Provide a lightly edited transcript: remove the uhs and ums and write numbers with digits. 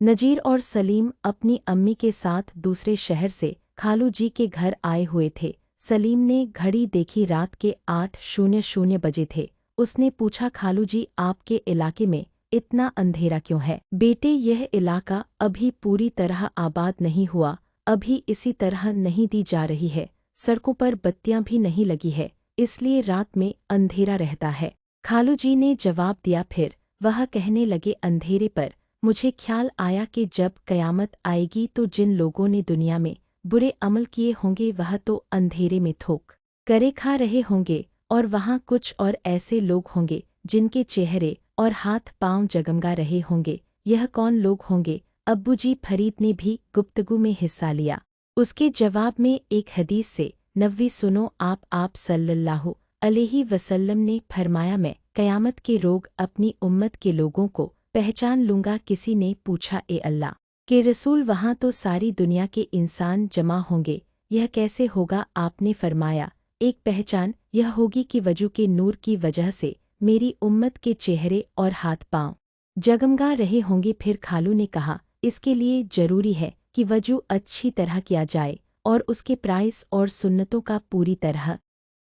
नजीर और सलीम अपनी अम्मी के साथ दूसरे शहर से खालू जी के घर आए हुए थे। सलीम ने घड़ी देखी, रात के 8:00 बजे थे। उसने पूछा, खालू जी, आपके इलाके में इतना अंधेरा क्यों है? बेटे, यह इलाका अभी पूरी तरह आबाद नहीं हुआ, अभी इसी तरह नहीं दी जा रही है। सड़कों पर बत्तियां भी नहीं लगी है, इसलिए रात में अंधेरा रहता है। खालू जी ने जवाब दिया। फिर वह कहने लगे, अंधेरे पर मुझे ख्याल आया कि जब कयामत आएगी तो जिन लोगों ने दुनिया में बुरे अमल किए होंगे वह तो अंधेरे में थोक करे खा रहे होंगे, और वहाँ कुछ और ऐसे लोग होंगे जिनके चेहरे और हाथ पांव जगमगा रहे होंगे। यह कौन लोग होंगे? अब्बू जी फरीद ने भी गुफ्तगू में हिस्सा लिया। उसके जवाब में एक हदीस से नव्वी सुनो। आप सल्लल्लाहु अलैहि वसल्लम ने फरमाया, मैं कयामत के रोग अपनी उम्मत के लोगों को पहचान लूँगा। किसी ने पूछा, ए अल्लाह के रसूल, वहाँ तो सारी दुनिया के इंसान जमा होंगे, यह कैसे होगा? आपने फरमाया, एक पहचान यह होगी कि वजू के नूर की वजह से मेरी उम्मत के चेहरे और हाथ पांव जगमगा रहे होंगे। फिर खालू ने कहा, इसके लिए जरूरी है कि वजू अच्छी तरह किया जाए और उसके प्राइस और सुन्नतों का पूरी तरह